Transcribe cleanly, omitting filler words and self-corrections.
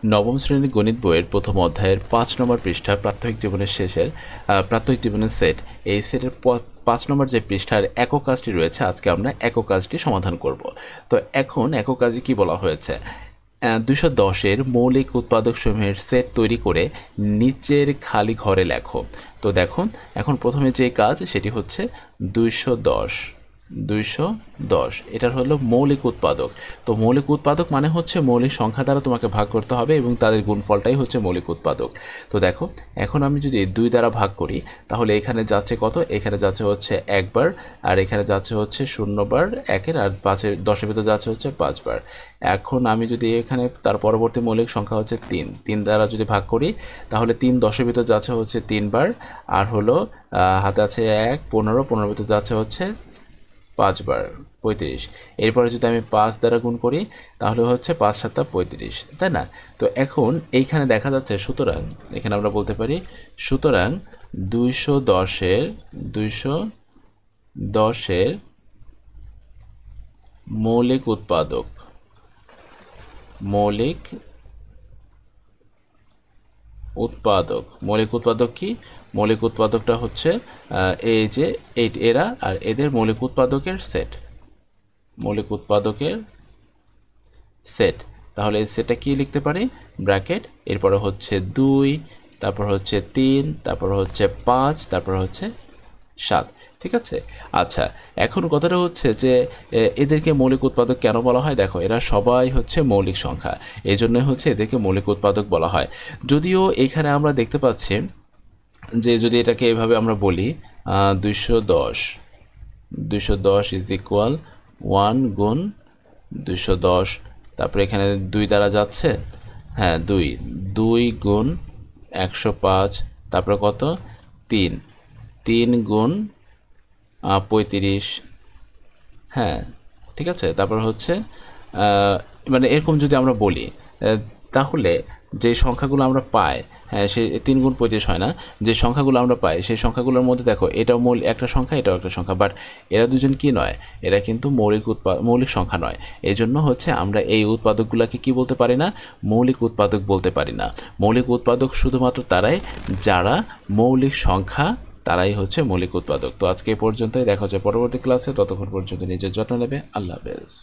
নবম শ্রেণীর গণিত বইয়ের প্রথম অধ্যায়ের 5 নম্বর পৃষ্ঠা প্রাত্যহিক জীবনের শেষের প্রাত্যহিক জীবনের সেট, এই সেটের 5 নম্বর যে পৃষ্ঠার একক কাজটি রয়েছে, আজকে আমরা একক কাজটি সমাধান করব। তো এখন একক কাজে কি বলা হয়েছে, 210-এর মৌলিক উৎপাদক সমূহের সেট তৈরি করে নিচের খালি ঘরে লেখো। তো দেখুন, এখন প্রথমে যে কাজ সেটি হচ্ছে 210 এটার হলো মৌলিক উৎপাদক। তো মৌলিক উৎপাদক মানে হচ্ছে মৌলিক সংখ্যা দ্বারা তোমাকে ভাগ করতে হবে এবং তাদের গুণফলটাই হচ্ছে মৌলিক উৎপাদক। তো দেখো, এখন আমি যদি 2 দ্বারা ভাগ করি তাহলে এখানে যাচ্ছে কত, এখানে যাচ্ছে হচ্ছে 1 বার, আর এখানে যাচ্ছে হচ্ছে 0 বার 1-এর, আর 5-এর 10-এর ভিতরে যাচ্ছে হচ্ছে 5 বার। এখন আমি যদি এখানে তার পরবর্তী মৌলিক সংখ্যা হচ্ছে 3 দ্বারা যদি ভাগ করি তাহলে 3 10-এর ভিতরে যাচ্ছে হচ্ছে 3 বার, আর হলো হাতে আছে 1 15-15-এর ভিতরে যাচ্ছে হচ্ছে 5 বার 35। এরপরে যদি আমি 5 দ্বারা গুণ করি তাহলে হচ্ছে 5 7 35, তাই না? তো এখন এইখানে দেখা যাচ্ছে, সুতরাং এখানে আমরা বলতে পারি, সুতরাং 210-এর মৌলিক উৎপাদক কি? মৌলিক উৎপাদকটা হচ্ছে এই যে এরা আর এদের মৌলিক উৎপাদকের সেট। তাহলে এই সেটটা কি লিখতে পারি, ব্র্যাকেট, এরপরে হচ্ছে 2, তারপর হচ্ছে 3, তারপর হচ্ছে 5, তারপর হচ্ছে 7। ঠিক আছে। আচ্ছা, এখন কথাটা হচ্ছে যে এদেরকে মৌলিক উৎপাদক কেন বলা হয়? দেখো, এরা সবাই হচ্ছে মৌলিক সংখ্যা, এই জন্যই হচ্ছে এদেরকে মৌলিক উৎপাদক বলা হয়। যদিও এখানে আমরা দেখতে পাচ্ছি যে যদি এটাকে এভাবে আমরা বলি, 210 ইজ ইকুয়াল 1 গুণ 210, তারপরে এখানে 2 দ্বারা যাচ্ছে, হ্যাঁ 2 গুণ 105, তারপরে কত 3 গুণ 35, হ্যাঁ ঠিক আছে। তারপর হচ্ছে মানে এরকম যদি আমরা বলি তাহলে যে সংখ্যাগুলো আমরা পাই, হ্যাঁ সে 3 গুণ 35 হয় না, যে সংখ্যাগুলো আমরা পাই সেই সংখ্যাগুলোর মধ্যে দেখো এটাও একটা সংখ্যা, এটাও একটা সংখ্যা, বাট এরা দুজন কি নয়, এরা কিন্তু মৌলিক সংখ্যা নয়। এই জন্য হচ্ছে আমরা এই উৎপাদকগুলোকে কি বলতে পারি না, মৌলিক উৎপাদক বলতে পারি না। মৌলিক উৎপাদক শুধুমাত্র তারাই যারা মৌলিক সংখ্যা, তারাই হচ্ছে মৌলিক উৎপাদক। তো আজকে এই পর্যন্তই, দেখা হচ্ছে পরবর্তী ক্লাসে। ততক্ষণ পর্যন্ত নিজের যত্ন নেবে। আল্লাহ হাফেজ।